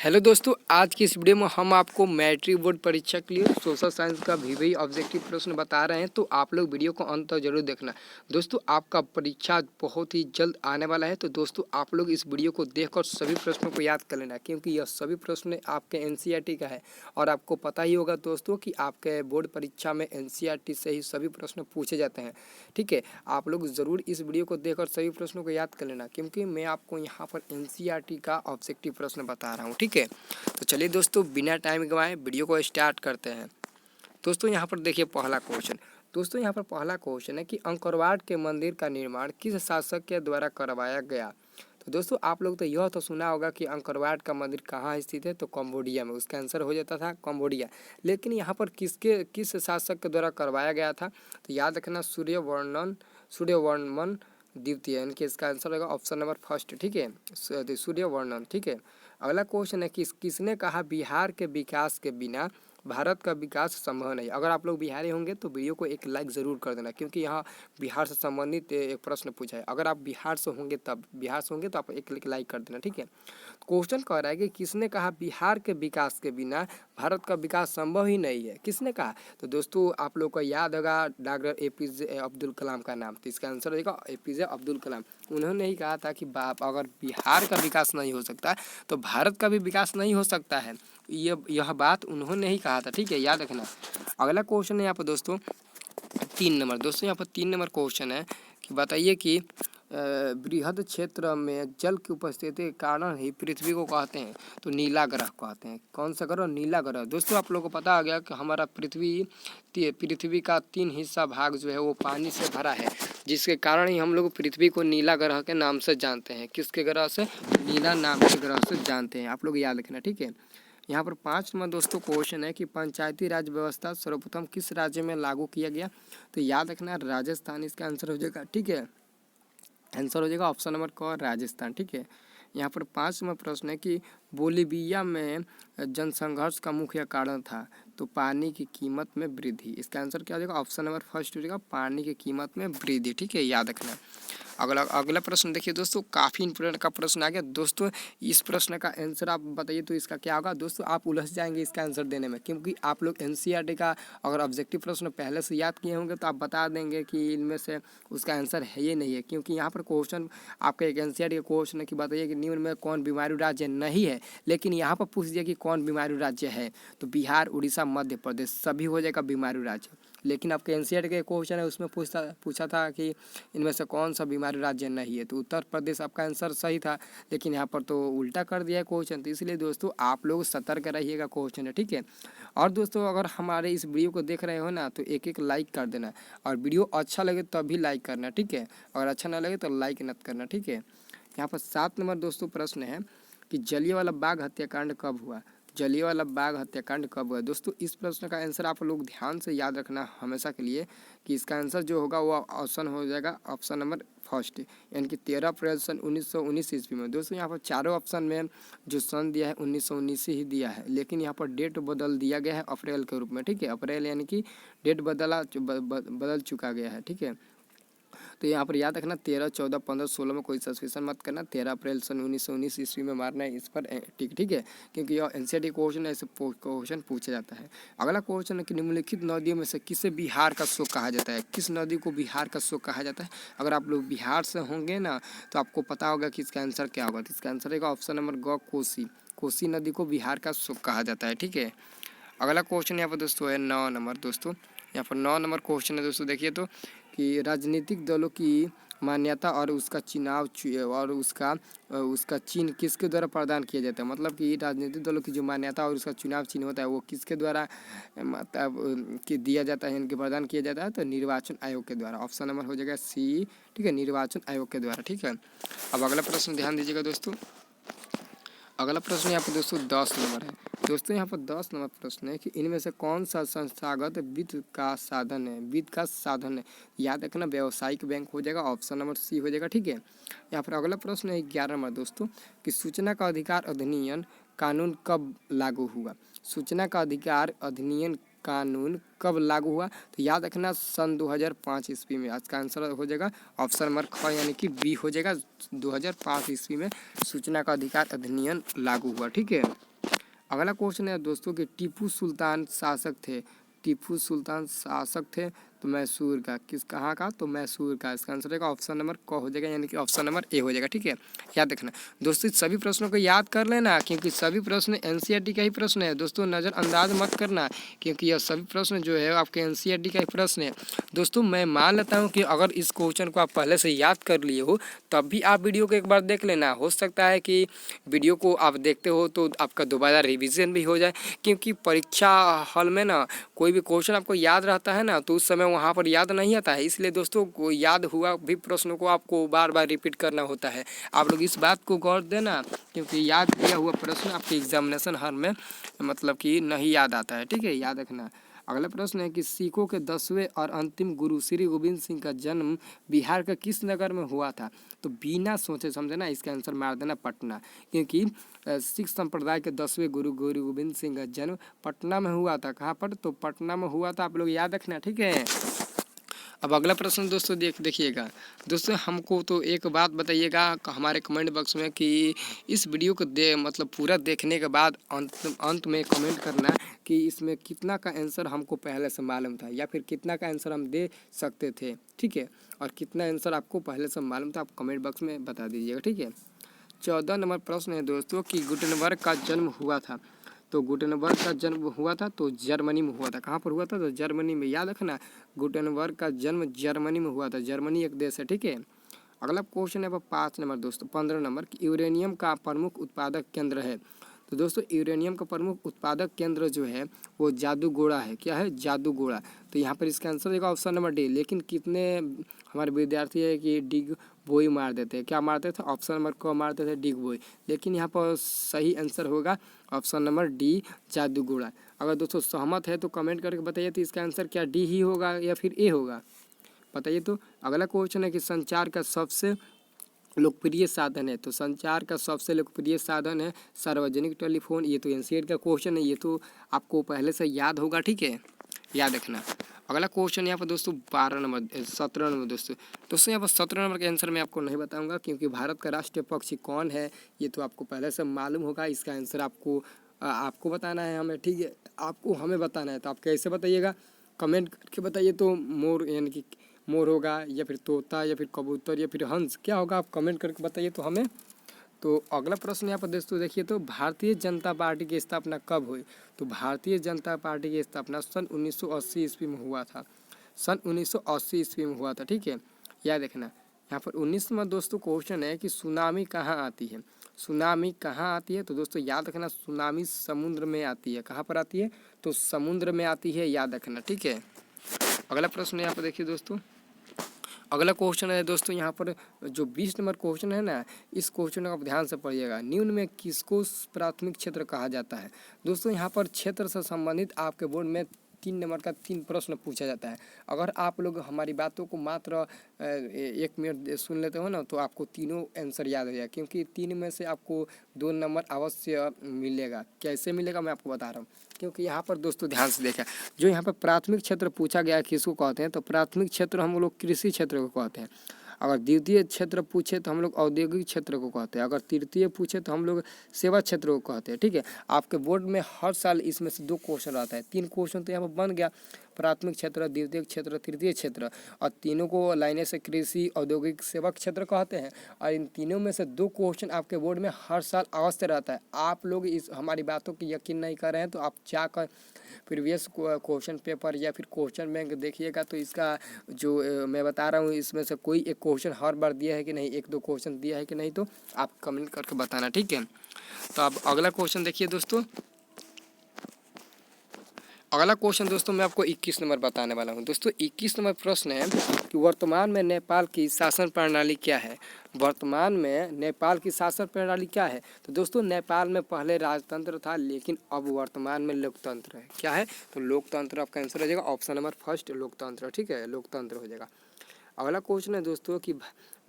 Hello दोस्तों, आज की इस वीडियो में हम आपको मैट्रिक बोर्ड परीक्षा के लिए सोशल साइंस का भी ऑब्जेक्टिव प्रश्न बता रहे हैं। तो आप लोग वीडियो को अंत तक जरूर देखना। दोस्तों, आपका परीक्षा बहुत ही जल्द आने वाला है, तो दोस्तों आप लोग इस वीडियो को देखकर सभी प्रश्नों को याद कर लेना, क्योंकि यह सभी प्रश्न आपके एनसीईआरटी का है। और आपको पता ही होगा दोस्तों कि आपके बोर्ड परीक्षा में एनसीईआरटी से ही सभी प्रश्न पूछे जाते हैं। ठीक है, आप लोग ज़रूर इस वीडियो को देखकर सभी प्रश्नों को याद कर लेना, क्योंकि मैं आपको यहाँ पर एनसीईआरटी का ऑब्जेक्टिव प्रश्न बता रहा हूँ। ठीक है, तो चलिए दोस्तों, बिना टाइम गंवाए वीडियो को स्टार्ट करते हैं। दोस्तों यहाँ पर देखिए पहला क्वेश्चन। दोस्तों यहाँ पर पहला क्वेश्चन है कि अंकरवाट के मंदिर का निर्माण किस शासक के द्वारा करवाया गया। तो दोस्तों आप लोग तो यह तो सुना होगा कि अंकरवाट का मंदिर कहाँ स्थित है, तो कंबोडिया में। उसका आंसर हो जाता था कंबोडिया। लेकिन यहाँ पर किस शासक के द्वारा करवाया गया था, तो याद रखना सूर्यवर्मन द्वितीय, यानी कि इसका आंसर होगा ऑप्शन नंबर फर्स्ट। ठीक है, सूर्यवर्मन। ठीक है, अगला क्वेश्चन है कि किसने कहा बिहार के विकास के बिना भारत का विकास संभव नहीं। अगर आप लोग बिहारी होंगे तो वीडियो को एक लाइक ज़रूर कर देना, क्योंकि यहाँ बिहार से संबंधित एक प्रश्न पूछा है। अगर आप बिहार से होंगे तो आप एक लाइक कर देना। ठीक है, क्वेश्चन कह रहा है कि किसने कहा बिहार के विकास के बिना भारत का विकास संभव ही नहीं है। किसने कहा, तो दोस्तों आप लोग को याद होगा डॉक्टर एपीजे अब्दुल कलाम का नाम। तो इसका आंसर होगा एपीजे अब्दुल कलाम। उन्होंने ही कहा था कि अगर बिहार का विकास नहीं हो सकता तो भारत का भी विकास नहीं हो सकता है। यह बात उन्होंने ही कहा था। ठीक है, याद रखना। अगला क्वेश्चन है यहाँ पर दोस्तों 3 नंबर। दोस्तों यहाँ पर 3 नंबर क्वेश्चन है कि बताइए कि बृहद क्षेत्र में जल की उपस्थिति के कारण ही पृथ्वी को कहते हैं, तो नीला ग्रह कहते हैं। कौन सा ग्रह, नीला ग्रह। दोस्तों आप लोगों को पता आ गया कि हमारा पृथ्वी का 3 हिस्सा भाग जो है वो पानी से भरा है, जिसके कारण ही हम लोग पृथ्वी को नीला ग्रह के नाम से जानते हैं। किसके ग्रह से, नीला नाम के ग्रह से जानते हैं। आप लोग याद रखना। ठीक है, यहाँ पर 5 नंबर दोस्तों क्वेश्चन है कि पंचायती राज व्यवस्था सर्वप्रथम किस राज्य में लागू किया गया। तो याद रखना राजस्थान इसका आंसर हो जाएगा। ठीक है, आंसर हो जाएगा ऑप्शन नंबर क राजस्थान। ठीक है, यहाँ पर 5 नंबर प्रश्न है कि बोलीविया में जनसंघर्ष का मुख्य कारण था, तो पानी की कीमत में वृद्धि। इसका आंसर क्या हो जाएगा, ऑप्शन नंबर फर्स्ट हो जाएगा पानी की कीमत में वृद्धि। ठीक है, याद रखना। अगला प्रश्न देखिए दोस्तों, काफ़ी इंपोर्टेंट का प्रश्न आ गया दोस्तों। इस प्रश्न का आंसर आप बताइए तो इसका क्या होगा। दोस्तों आप उलझ जाएंगे इसका आंसर देने में, क्योंकि आप लोग एनसीईआरटी का अगर ऑब्जेक्टिव प्रश्न पहले से याद किए होंगे तो आप बता देंगे कि इनमें से उसका आंसर है ये नहीं है। क्योंकि यहाँ पर क्वेश्चन आपका एक एनसीईआरटी का क्वेश्चन है कि बताइए कि निम्न में कौन बीमारू राज्य नहीं है, लेकिन यहाँ पर पूछ दिया कि कौन बीमारू राज्य है, तो बिहार, उड़ीसा, मध्य प्रदेश सभी हो जाएगा बीमारू राज्य। लेकिन आपके एनसीईआरटी का क्वेश्चन है उसमें पूछा था कि इनमें से कौन सा बीमारू राज्य नहीं है, तो उत्तर प्रदेश आपका आंसर सही था। लेकिन यहाँ पर तो उल्टा कर दिया है क्वेश्चन, तो इसलिए दोस्तों आप लोग सतर्क रहिएगा क्वेश्चन है। ठीक है, और दोस्तों अगर हमारे इस वीडियो को देख रहे हो ना तो एक लाइक कर देना, और वीडियो अच्छा लगे तभी लाइक करना। ठीक है, अगर अच्छा ना लगे तो लाइक मत करना। ठीक है, यहाँ पर 7 नंबर दोस्तों प्रश्न है कि जलियांवाला बाग हत्याकांड कब हुआ। जलियांवाला बाग हत्याकांड कब हुआ। दोस्तों इस प्रश्न का आंसर आप लोग ध्यान से याद रखना हमेशा के लिए, कि इसका आंसर जो होगा वो ऑप्शन हो जाएगा ऑप्शन नंबर फर्स्ट, यानी कि 13 अप्रैल सन 1919 ईस्वी में। दोस्तों यहाँ पर चारों ऑप्शन में जो सन दिया है 1919 ही दिया है, लेकिन यहाँ पर डेट बदल दिया गया है अप्रैल के रूप में। ठीक है, अप्रैल यानी कि डेट बदल चुका गया है। ठीक है, तो यहाँ पर याद रखना 13, 14, 15, 16 में कोई सस्पेंशन मत करना। 13 अप्रैल सन 1919 ईस्वी में मारना है इस पर ठीक है, क्योंकि यह एनसीईआरटी क्वेश्चन ऐसे क्वेश्चन पूछा जाता है। अगला क्वेश्चन है कि निम्नलिखित नदियों में से किसे बिहार का शोक कहा जाता है। किस नदी को बिहार का शोक कहा जाता है। अगर आप लोग बिहार से होंगे ना तो आपको पता होगा कि इसका आंसर क्या होगा। तो इसका आंसर है ऑप्शन नंबर ग कोसी। कोसी नदी को बिहार का शोक कहा जाता है। ठीक है, अगला क्वेश्चन यहाँ पर दोस्तों है 9 नंबर। दोस्तों यहाँ पर 9 नंबर क्वेश्चन है दोस्तों, देखिए तो कि राजनीतिक दलों की मान्यता और उसका चुनाव और उसका चिन्ह किसके द्वारा प्रदान किया जाता है। मतलब कि राजनीतिक दलों की जो मान्यता और उसका चुनाव चिन्ह होता है वो किसके द्वारा मतलब कि दिया जाता है, इनके प्रदान किया जाता है, तो निर्वाचन आयोग के द्वारा। ऑप्शन नंबर हो जाएगा सी। ठीक है, निर्वाचन आयोग के द्वारा। ठीक है, अब अगला प्रश्न ध्यान दीजिएगा दोस्तों। अगला प्रश्न यहाँ पर दोस्तों 10 नंबर है। दोस्तों यहाँ पर 10 नंबर प्रश्न है कि इनमें से कौन सा संस्थागत वित्त का साधन है। वित्त का साधन है, याद रखना व्यावसायिक बैंक हो जाएगा, ऑप्शन नंबर सी हो जाएगा। ठीक है, यहाँ पर अगला प्रश्न है 11 नंबर दोस्तों कि सूचना का अधिकार अधिनियम कानून कब लागू हुआ। सूचना का अधिकार अधिनियम कानून कब लागू हुआ, तो याद रखना सन 2005 ईस्वी में। आज का आंसर हो जाएगा ऑप्शन नंबर ख, यानी कि बी हो जाएगा। 2005 ईस्वी में सूचना का अधिकार अधिनियम लागू हुआ। ठीक है, अगला क्वेश्चन है दोस्तों कि टीपू सुल्तान शासक थे, टीपू सुल्तान शासक थे तो मैसूर का, किस कहाँ का, तो मैसूर का। इसका आंसर रहेगा ऑप्शन नंबर क हो जाएगा, यानी कि ऑप्शन नंबर ए हो जाएगा। ठीक है, याद रखना दोस्तों, सभी प्रश्नों को याद कर लेना क्योंकि सभी प्रश्न एनसीईआरटी का ही प्रश्न है दोस्तों, नज़रअंदाज मत करना क्योंकि यह सभी प्रश्न जो है आपके एनसीईआरटी का ही प्रश्न है दोस्तों। मैं मान लेता हूँ कि अगर इस क्वेश्चन को आप पहले से याद कर लिए हो तब भी आप वीडियो को एक बार देख लेना। हो सकता है कि वीडियो को आप देखते हो तो आपका दोबारा रिविज़न भी हो जाए, क्योंकि परीक्षा हॉल में ना कोई भी क्वेश्चन आपको याद रहता है ना तो उस समय वहाँ पर याद नहीं आता है, इसलिए दोस्तों को याद हुआ भी प्रश्नों को आपको बार बार रिपीट करना होता है। आप लोग इस बात को गौर देना क्योंकि याद किया हुआ प्रश्न आपके एग्जामिनेशन हॉल में मतलब कि नहीं याद आता है। ठीक है, याद रखना। अगला प्रश्न है कि सिखों के 10वें और अंतिम गुरु श्री गोविंद सिंह का जन्म बिहार के किस नगर में हुआ था, तो बिना सोचे समझे ना इसका आंसर मार देना पटना, क्योंकि सिख संप्रदाय के 10वें गुरु गुरु गोविंद सिंह का जन्म पटना में हुआ था। कहाँ पर, तो पटना में हुआ था, आप लोग याद रखना। ठीक है, अब अगला प्रश्न दोस्तों देखिएगा दोस्तों, हमको तो एक बात बताइएगा हमारे कमेंट बॉक्स में कि इस वीडियो को मतलब पूरा देखने के बाद अंत में कमेंट करना कि इसमें कितना का आंसर हमको पहले से मालूम था या फिर कितना का आंसर हम दे सकते थे। ठीक है, और कितना आंसर आपको पहले से मालूम था आप कमेंट बॉक्स में बता दीजिएगा। ठीक है, 14 नंबर प्रश्न है दोस्तों कि गुटेनबर्ग का जन्म हुआ था, तो गुटेनबर्ग का जन्म हुआ था तो जर्मनी में हुआ था। कहाँ पर हुआ था, तो जर्मनी में। याद रखना गुटेनबर्ग का जन्म जर्मनी में हुआ था, जर्मनी एक देश है। ठीक है, अगला क्वेश्चन है 5 नंबर दोस्तों, 15 नंबर कि यूरेनियम का प्रमुख उत्पादक केंद्र है, तो दोस्तों यूरेनियम का प्रमुख उत्पादक केंद्र जो है वो जादूगोड़ा है। क्या है, जादूगोड़ा। तो यहाँ पर इसका आंसर देगा ऑप्शन नंबर डी, लेकिन कितने हमारे विद्यार्थी है कि डिग बोई मार देते हैं, क्या मारते थे, ऑप्शन नंबर क मारते थे, डिग बोई। लेकिन यहाँ पर सही आंसर होगा ऑप्शन नंबर डी, जादूगोड़ा। अगर दोस्तों सहमत है तो कमेंट करके बताइए तो इसका आंसर क्या डी ही होगा या फिर ए होगा, बताइए। तो अगला क्वेश्चन है कि संचार का सबसे लोकप्रिय साधन है, तो संचार का सबसे लोकप्रिय साधन है सार्वजनिक टेलीफोन। ये तो एनसीईआरटी का क्वेश्चन है, ये तो आपको पहले से याद होगा। ठीक है, याद रखना। अगला क्वेश्चन यहाँ पर दोस्तों 17 नंबर दोस्तों यहाँ पर 17 नंबर का आंसर मैं आपको नहीं बताऊंगा क्योंकि भारत का राष्ट्रीय पक्षी कौन है ये तो आपको पहले से मालूम होगा। इसका आंसर आपको बताना है हमें। ठीक है, आपको हमें बताना है, तो आप कैसे बताइएगा, कमेंट करके बताइए। तो मोर यानी कि मोर होगा या फिर तोता या फिर कबूतर या फिर हंस, क्या होगा आप कमेंट करके बताइए तो हमें। तो अगला प्रश्न यहाँ पर दोस्तों देखिए, तो भारतीय जनता पार्टी की स्थापना कब हुई, तो भारतीय जनता पार्टी की स्थापना सन 1980 ईस्वी में हुआ था, सन 1980 ईस्वी में हुआ था। ठीक है, याद देखना। यहाँ पर 19वां दोस्तों क्वेश्चन है कि सुनामी कहाँ आती है, सुनामी कहाँ आती है, तो दोस्तों याद रखना सुनामी समुद्र में आती है। कहाँ पर आती है, तो समुद्र में आती है, याद रखना। ठीक है, अगला प्रश्न यहाँ पर देखिए दोस्तों, अगला क्वेश्चन है दोस्तों यहाँ पर जो 20 नंबर क्वेश्चन है ना, इस क्वेश्चन को आप ध्यान से पढ़िएगा। निम्न में किसको प्राथमिक क्षेत्र कहा जाता है, दोस्तों यहाँ पर क्षेत्र से संबंधित आपके बोर्ड में 3 नंबर का 3 प्रश्न पूछा जाता है। अगर आप लोग हमारी बातों को मात्र 1 मिनट सुन लेते हो ना तो आपको तीनों आंसर याद हो जाएगा, क्योंकि 3 में से आपको 2 नंबर अवश्य मिलेगा। कैसे मिलेगा मैं आपको बता रहा हूँ, क्योंकि यहाँ पर दोस्तों ध्यान से देखा, जो यहाँ पर प्राथमिक क्षेत्र पूछा गया है किसको कहते हैं, तो प्राथमिक क्षेत्र हम लोग कृषि क्षेत्र को कहते हैं। अगर द्वितीय क्षेत्र पूछे तो हम लोग औद्योगिक क्षेत्र को कहते हैं। अगर तृतीय पूछे तो हम लोग सेवा क्षेत्र को कहते हैं। ठीक है, आपके बोर्ड में हर साल इसमें से 2 क्वेश्चन आता है, 3 क्वेश्चन तो यहाँ पर बन गया, प्राथमिक क्षेत्र, द्वितीय क्षेत्र, तृतीय क्षेत्र, और तीनों को लाइने से कृषि, औद्योगिक, सेवा क्षेत्र कहते हैं। और इन तीनों में से 2 क्वेश्चन आपके बोर्ड में हर साल अवश्य रहता है। आप लोग इस हमारी बातों की यकीन नहीं कर रहे हैं तो आप जाकर प्रीवियस क्वेश्चन पेपर या फिर क्वेश्चन बैंक देखिएगा, तो इसका जो मैं बता रहा हूँ इसमें से कोई एक क्वेश्चन हर बार दिया है कि नहीं, 1-2 क्वेश्चन दिया है कि नहीं, तो आप कमेंट करके बताना। ठीक है, तो अब अगला क्वेश्चन देखिए दोस्तों, अगला क्वेश्चन दोस्तों मैं आपको 21 नंबर बताने वाला हूँ। दोस्तों 21 नंबर प्रश्न है कि वर्तमान में नेपाल की शासन प्रणाली क्या है, वर्तमान में नेपाल की शासन प्रणाली क्या है, तो दोस्तों नेपाल में पहले राजतंत्र था लेकिन अब वर्तमान में लोकतंत्र है। क्या है, तो लोकतंत्र आपका आंसर हो जाएगा ऑप्शन नंबर फर्स्ट, लोकतंत्र। ठीक है, लोकतंत्र हो जाएगा। अगला क्वेश्चन है दोस्तों कि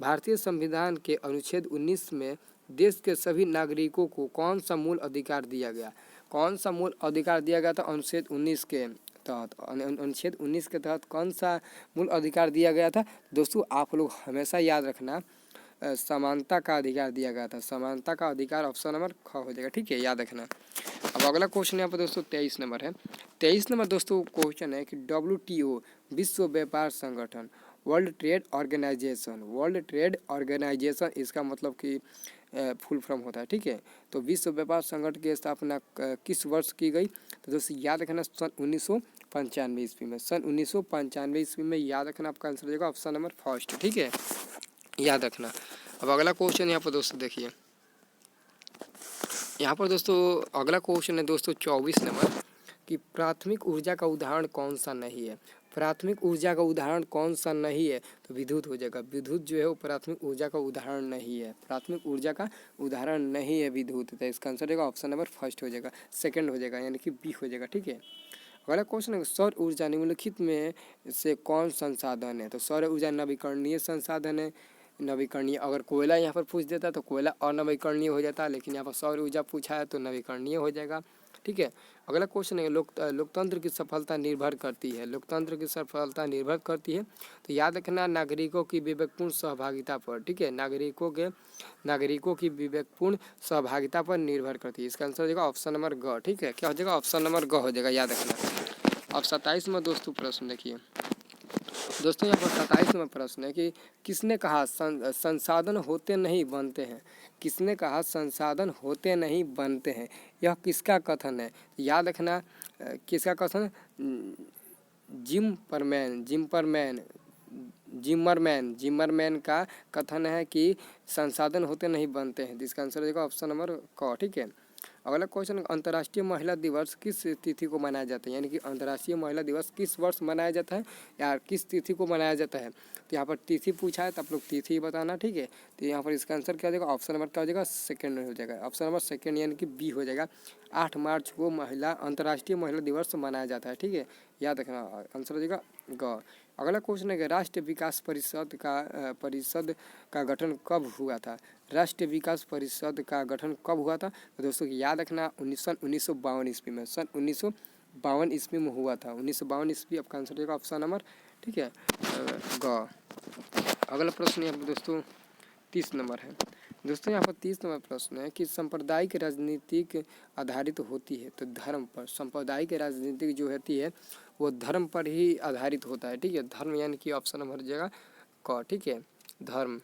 भारतीय संविधान के अनुच्छेद 19 में देश के सभी नागरिकों को कौन सा मूल अधिकार दिया गया, कौन सा मूल अधिकार दिया गया था अनुच्छेद 19 के तहत, अनुच्छेद 19 के तहत कौन सा मूल अधिकार दिया गया था, दोस्तों आप लोग हमेशा याद रखना समानता का अधिकार दिया गया था, समानता का अधिकार ऑप्शन नंबर ख हो जाएगा। ठीक है, याद रखना। अब अगला क्वेश्चन यहाँ पर दोस्तों 23 नंबर है। 23 नंबर दोस्तों क्वेश्चन है कि WTO विश्व व्यापार संगठन, वर्ल्ड ट्रेड ऑर्गेनाइजेशन इसका मतलब कि फुल फॉर्म होता है, ठीक है। तो विश्व व्यापार संगठन की स्थापना किस वर्ष की गई? तो दोस्तों याद रखना सन 1995 ईस्वी में, सन 1995 ईस्वी में। याद रखना, आपका आंसर हो जाएगा ऑप्शन नंबर फर्स्ट, ठीक है, याद रखना। अब अगला क्वेश्चन यहाँ पर दोस्तों देखिए, यहाँ पर दोस्तों अगला क्वेश्चन है दोस्तों 24 नंबर कि प्राथमिक ऊर्जा का उदाहरण कौन सा नहीं है? प्राथमिक ऊर्जा का उदाहरण कौन सा नहीं है? तो विद्युत हो जाएगा। विद्युत जो है वो प्राथमिक ऊर्जा का उदाहरण नहीं है, प्राथमिक ऊर्जा का उदाहरण नहीं है विद्युत। तो इसका आंसर होगा ऑप्शन नंबर फर्स्ट हो जाएगा, सेकंड हो जाएगा, यानी कि बी हो जाएगा, ठीक है। अगला क्वेश्चन है सौर ऊर्जा निम्नलिखित में से कौन संसाधन है? तो सौर ऊर्जा नवीकरणीय संसाधन है। नवीकरणीय, अगर कोयला यहाँ पर पूछ देता तो कोयला अनवीकरणीय हो जाता, लेकिन यहाँ पर सौर ऊर्जा पूछा है तो नवीकरणीय हो जाएगा, ठीक है। अगला क्वेश्चन है लोकतंत्र की सफलता निर्भर करती है, लोकतंत्र की सफलता निर्भर करती है। तो याद रखना नागरिकों की विवेकपूर्ण सहभागिता पर, ठीक है, नागरिकों की विवेकपूर्ण सहभागिता पर निर्भर करती है। इसका आंसर हो जाएगा ऑप्शन नंबर ग, ठीक है, क्या हो जाएगा? ऑप्शन नंबर ग हो जाएगा, याद रखना। अब 27 में दोस्तों प्रश्न देखिए दोस्तों, यहाँ पर 27 में प्रश्न है कि किसने कहा संसाधन होते नहीं बनते हैं? किसने कहा संसाधन होते नहीं बनते हैं? यह किसका कथन है? याद रखना, किसका कथन? जिमरमैन का कथन है कि संसाधन होते नहीं बनते हैं। जिसका आंसर हो जाएगा ऑप्शन नंबर क, ठीक है। अगला क्वेश्चन, अंतर्राष्ट्रीय महिला दिवस किस तिथि को मनाया जाता है? यानी कि अंतर्राष्ट्रीय महिला दिवस किस वर्ष मनाया जाता है या किस तिथि को मनाया जाता है? तो यहाँ पर तिथि पूछा है तो आप लोग तिथि बताना, ठीक है। तो यहाँ पर इसका आंसर क्या हो जाएगा? ऑप्शन नंबर क्या हो जाएगा? सेकंड हो जाएगा, ऑप्शन नंबर सेकंड यानी कि बी हो जाएगा। 8 मार्च को अंतर्राष्ट्रीय महिला दिवस मनाया जाता है, ठीक है, याद रखना, आंसर हो जाएगा ग। अगला क्वेश्चन है कि राष्ट्रीय विकास परिषद का गठन कब हुआ था? राष्ट्रीय विकास परिषद का गठन कब हुआ था? तो दोस्तों याद रखना 1952 ईस्वी में, सन 1952 ईस्वी में हुआ था, 1952 ईस्वी आपका आंसर होगा ऑप्शन नंबर, ठीक है, ग। अगला प्रश्न यहाँ पर दोस्तों 30 नंबर है। दोस्तों यहाँ पर 30 नंबर प्रश्न है कि सांप्रदायिक राजनीतिक आधारित होती है तो धर्म पर, सांप्रदायिक राजनीतिक जो होती है वो धर्म पर ही आधारित होता है, ठीक है। धर्म यानी कि ऑप्शन नंबर हो जाएगा क, ठीक है। धर्म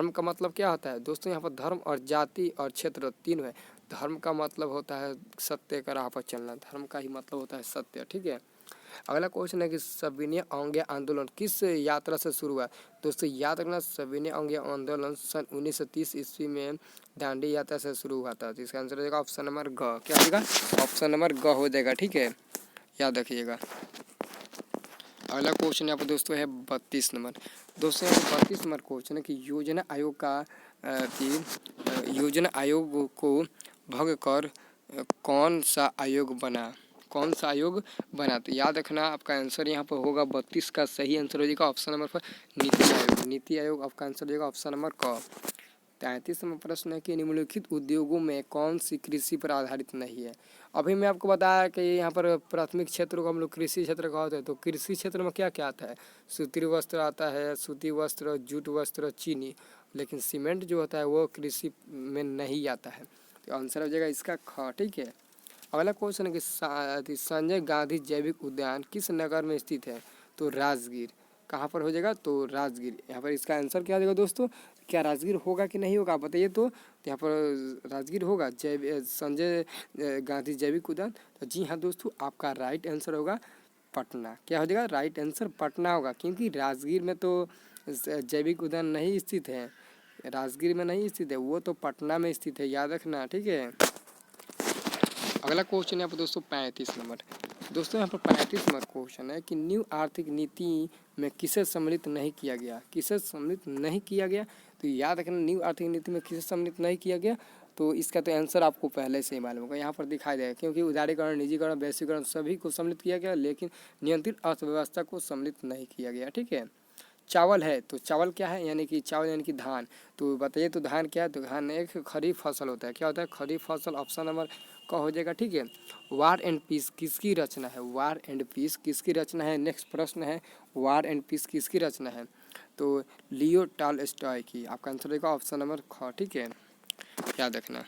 का मतलब क्या होता है दोस्तों? यहाँ पर धर्म और जाति और क्षेत्र तीनों है। धर्म का मतलब होता है सत्य का राह पर चलना, धर्म का ही मतलब होता है सत्य, ठीक है। अगला क्वेश्चन है कि सविनय अवज्ञा आंदोलन किस यात्रा से शुरू हुआ? दोस्तों याद रखना सविनय अवज्ञा आंदोलन सन 1930 ईस्वी में दांडी यात्रा से शुरू हुआ था। तो इसका आंसर हो जाएगा ऑप्शन नंबर ग, क्या हो जाएगा? ऑप्शन नंबर ग हो जाएगा, ठीक है, याद रखिएगा। अगला क्वेश्चन यहाँ पर दोस्तों है 32 नंबर। दोस्तों यहाँ पर 32 नंबर क्वेश्चन है कि योजना आयोग को भंग कर कौन सा आयोग बना? तो याद रखना आपका आंसर यहाँ पर होगा 32 का सही आंसर हो जाएगा ऑप्शन नंबर पर नीति आयोग आपका आंसर हो जाएगा ऑप्शन नंबर क। 33 नंबर प्रश्न है कि निम्नलिखित उद्योगों में कौन सी कृषि पर आधारित नहीं है? अभी मैं आपको बताया कि यहाँ पर प्राथमिक क्षेत्र को हम लोग कृषि क्षेत्र कहते हैं। तो कृषि क्षेत्र में क्या क्या आता है? सूती वस्त्र आता है, सूती वस्त्र, जूट वस्त्र, चीनी, लेकिन सीमेंट जो होता है वो कृषि में नहीं आता है। तो आंसर हो जाएगा इसका ख, ठीक है। अगला क्वेश्चन है कि संजय गांधी जैविक उद्यान किस नगर में स्थित है? तो राजगीर, कहाँ पर हो जाएगा? तो राजगीर। यहाँ पर इसका आंसर क्या देगा दोस्तों? क्या राजगीर होगा कि नहीं होगा बताइए? तो यहाँ पर राजगीर होगा, संजय गांधी जैविक उद्यान। तो जी हाँ दोस्तों, आपका राइट आंसर होगा पटना। क्या हो जाएगा? राइट आंसर पटना होगा, क्योंकि राजगीर में तो जैविक उद्यान नहीं स्थित है, राजगीर में नहीं स्थित है, वो तो पटना में स्थित है, याद रखना, ठीक है। अगला क्वेश्चन यहाँ पर दोस्तों 35 नंबर। दोस्तों यहाँ पर 35 नंबर क्वेश्चन है कि न्यू आर्थिक नीति में किसे सम्मिलित नहीं किया गया? किसे सम्मिलित नहीं किया गया? तो याद रखना न्यू आर्थिक नीति में किसे सम्मिलित नहीं किया गया? तो इसका तो आंसर आपको पहले से ही मालूम होगा, यहाँ पर दिखाई देगा, क्योंकि उदारीकरण, निजीकरण, वैश्वीकरण सभी को सम्मिलित किया गया, लेकिन नियंत्रित अर्थव्यवस्था को सम्मिलित नहीं किया गया, ठीक है। चावल है तो चावल क्या है? यानी कि चावल यानी कि धान। तो बताइए तो धान क्या है? तो धान एक खरीफ फसल होता है। क्या होता है? खरीफ फसल, ऑप्शन नंबर का हो जाएगा, ठीक है। वार एंड पीस किसकी रचना है? वार एंड पीस किसकी रचना है? नेक्स्ट प्रश्न है, वार एंड पीस किसकी रचना है? तो लियो टॉलस्टॉय की। आपका आंसर रहेगा ऑप्शन नंबर ख, ठीक है, याद रखना।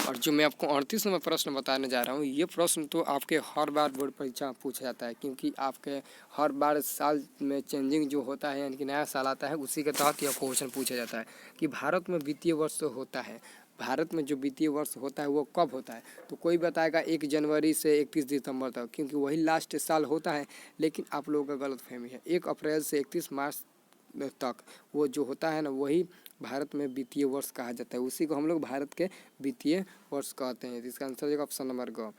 और जो मैं आपको 38 नंबर प्रश्न बताने जा रहा हूँ, ये प्रश्न तो आपके हर बार बोर्ड परीक्षा में पूछा जाता है, क्योंकि आपके हर बार साल में चेंजिंग जो होता है, यानी कि नया साल आता है, उसी के तहत यह क्वेश्चन पूछा जाता है कि भारत में वित्तीय वर्ष होता है, भारत में जो वित्तीय वर्ष होता है वो कब होता है। तो कोई बताएगा 1 जनवरी से 31 दिसंबर तक, क्योंकि वही लास्ट साल होता है। लेकिन आप लोगों का गलतफहमी है, 1 अप्रैल से 31 मार्च तक वो जो होता है ना, वही भारत में वित्तीय वर्ष कहा जाता है, उसी को हम लोग भारत के वित्तीय वर्ष कहते हैं। इसका आंसर हो जाएगा ऑप्शन नंबर ग।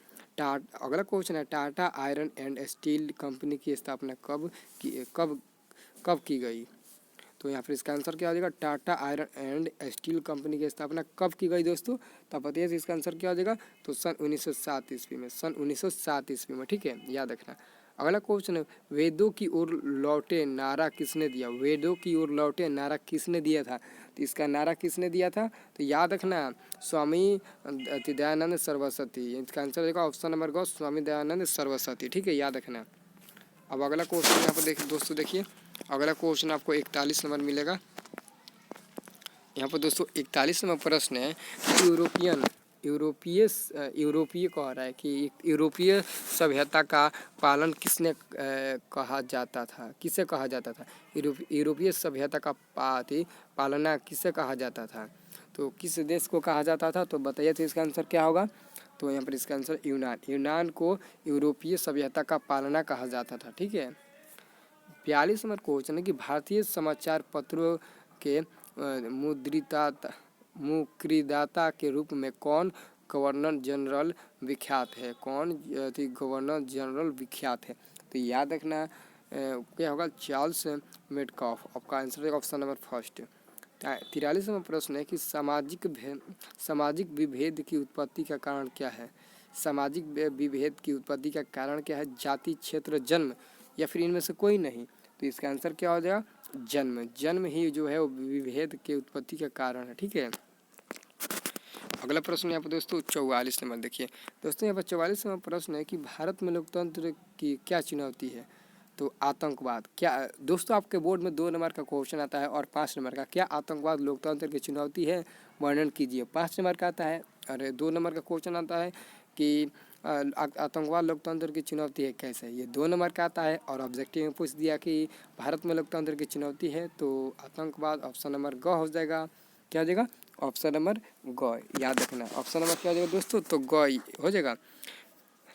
अगला क्वेश्चन है, Tata iron and steel company की स्थापना कब की गई। तो यहाँ पर इसका आंसर क्या हो जाएगा, Tata iron and steel company की स्थापना कब की गई दोस्तों। तो आप बताइए इसका आंसर क्या हो जाएगा। तो सन 1907 ईस्वी में, सन 1907 ईस्वी में, ठीक है, याद रखना। अगला क्वेश्चन है, वेदों की ओर लौटे नारा किसने दिया। वेदों की ओर लौटे नारा किसने दिया था। तो इसका नारा किसने दिया था, तो याद रखना स्वामी दयानंद सरस्वती। इसका आंसर होगा ऑप्शन नंबर ग, स्वामी दयानंद सरस्वती, ठीक है, याद रखना। अब अगला क्वेश्चन यहाँ पर देखिए दोस्तों, देखिए अगला क्वेश्चन आपको 41 नंबर मिलेगा। यहाँ पर दोस्तों 41 नंबर प्रश्न है, यूरोपीय कह रहा है कि यूरोपीय सभ्यता का पालन किसने कहा जाता था, किसे कहा जाता था। यूरोपीय सभ्यता का पालना किसे कहा जाता था। तो किस देश को कहा जाता था, तो बताइए तो इसका आंसर क्या होगा। तो यहाँ पर इसका आंसर यूनान को यूरोपीय सभ्यता का पालना कहा जाता था, ठीक है। 42 नंबर क्वेश्चन है कि भारतीय समाचार पत्रों के मुद्रिदाता के रूप में कौन गवर्नर जनरल विख्यात है, गवर्नर जनरल विख्यात है। तो याद रखना क्या होगा, चार्ल्स मेडकॉफ। आपका आंसर है ऑप्शन नंबर फर्स्ट। 43 नंबर प्रश्न है कि सामाजिक विभेद की उत्पत्ति का कारण क्या है। सामाजिक विभेद की उत्पत्ति का कारण क्या है, जाति, क्षेत्र, जन्म, या फिर इनमें से कोई नहीं। तो इसका आंसर क्या हो जाएगा, जन्म ही जो है वो विभेद के उत्पत्ति का कारण है, ठीक है। अगला प्रश्न यहाँ पर दोस्तों 44 नंबर देखिए दोस्तों, यहाँ पर 44 नंबर प्रश्न है कि भारत में लोकतंत्र की क्या चुनौती है। तो आतंकवाद। क्या दोस्तों, आपके बोर्ड में 2 नंबर का क्वेश्चन आता है और 5 नंबर का, क्या आतंकवाद लोकतंत्र की चुनौती है, वर्णन कीजिए। 5 नंबर का आता है और 2 नंबर का क्वेश्चन आता है कि आतंकवाद लोकतंत्र की चुनौती है कैसे। ये 2 नंबर का आता है और ऑब्जेक्टिव में पूछ दिया कि भारत में लोकतंत्र की चुनौती है, तो आतंकवाद ऑप्शन नंबर ग हो जाएगा। क्या हो जाएगा, ऑप्शन नंबर ग, याद रखना। ऑप्शन नंबर क्या हो जाएगा दोस्तों, तो ग हो जाएगा।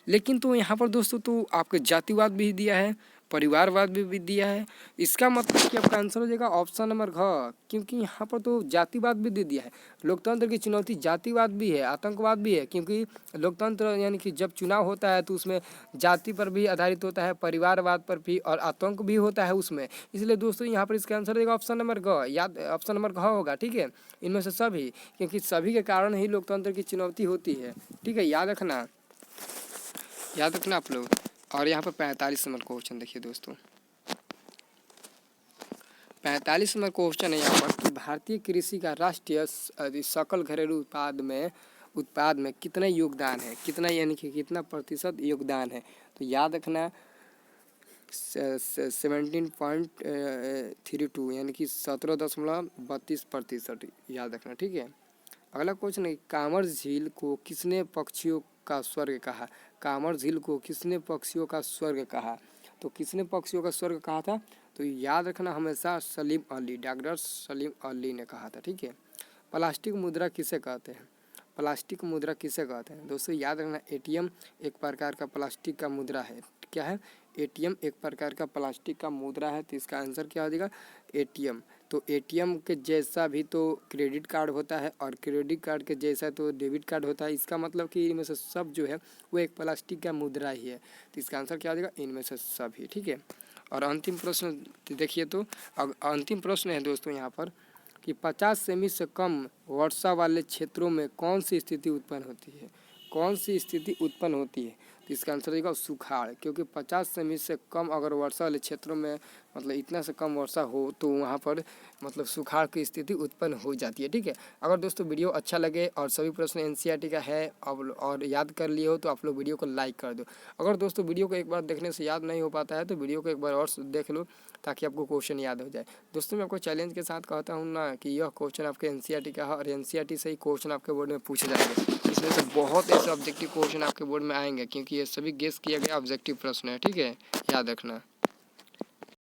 लेकिन तो यहाँ पर दोस्तों तो आपके जातिवाद भी दिया है, परिवारवाद भी दिया है, इसका मतलब कि आपका आंसर हो जाएगा ऑप्शन नंबर घ, क्योंकि यहाँ पर तो जातिवाद भी दे दिया है। लोकतंत्र की चुनौती जातिवाद भी है, आतंकवाद भी है, क्योंकि लोकतंत्र यानी कि जब चुनाव होता है तो उसमें जाति पर भी आधारित होता है, परिवारवाद पर भी, और आतंक भी होता है उसमें। इसलिए दोस्तों यहाँ पर इसका आंसर हो जाएगा ऑप्शन नंबर ग, याद ऑप्शन नंबर घ होगा, ठीक है। इनमें से सभी, क्योंकि सभी के कारण ही लोकतंत्र की चुनौती होती है, ठीक है, याद रखना आप लोग। और यहाँ पर 45 नंबर क्वेश्चन देखिए दोस्तों, 45 नंबर क्वेश्चन है यहाँ पर कि भारतीय कृषि का राष्ट्रीय सकल घरेलू उत्पाद में कितना योगदान है, कितना यानी कि कितना प्रतिशत योगदान है। तो याद रखना 17.32 यानी कि 17.32%, याद रखना, ठीक है। अगला क्वेश्चन है, कांवर झील को किसने पक्षियों का स्वर्ग कहा। कांवर झील को किसने पक्षियों का स्वर्ग कहा। तो किसने पक्षियों का स्वर्ग कहा था, तो याद रखना हमेशा सलीम अली, डॉक्टर सलीम अली ने कहा था, ठीक है। प्लास्टिक मुद्रा किसे कहते हैं। प्लास्टिक मुद्रा किसे कहते हैं दोस्तों, याद रखना एटीएम एक प्रकार का प्लास्टिक का मुद्रा है। क्या है, एटीएम एक प्रकार का प्लास्टिक का मुद्रा है। तो इसका आंसर क्या हो जाएगा, एटीएम। तो एटीएम के जैसा भी तो क्रेडिट कार्ड होता है और क्रेडिट कार्ड के जैसा तो डेबिट कार्ड होता है। इसका मतलब कि इनमें से सब जो है वो एक प्लास्टिक का मुद्रा ही है। तो इसका आंसर क्या हो जाएगा, इनमें से सब ही, ठीक है। और अंतिम प्रश्न देखिए, तो अंतिम प्रश्न है दोस्तों यहाँ पर कि 50 सेमी से कम वर्षा वाले क्षेत्रों में कौन सी स्थिति उत्पन्न होती है। कौन सी स्थिति उत्पन्न होती है, तो इसका आंसर देगा सुखाड़, क्योंकि 50 सेमी से कम अगर वर्षा वाले क्षेत्रों में मतलब इतना से कम वर्षा हो तो वहाँ पर मतलब सुखाड़ की स्थिति उत्पन्न हो जाती है, ठीक है। अगर दोस्तों वीडियो अच्छा लगे और सभी प्रश्न एनसीईआरटी का है अब और याद कर लिए हो तो आप लोग वीडियो को लाइक कर दो। अगर दोस्तों वीडियो को एक बार देखने से याद नहीं हो पाता है तो वीडियो को एक बार और देख लो ताकि आपको क्वेश्चन याद हो जाए। दोस्तों मैं आपको चैलेंज के साथ कहता हूँ ना कि यह क्वेश्चन आपके एनसीईआरटी का है और एनसीईआरटी से ही क्वेश्चन आपके बोर्ड में पूछे जाएंगे। इसमें से बहुत ऐसे ऑब्जेक्टिव क्वेश्चन आपके बोर्ड में आएंगे, क्योंकि ये सभी गेस किए गए ऑब्जेक्टिव प्रश्न है, ठीक है, याद रखना।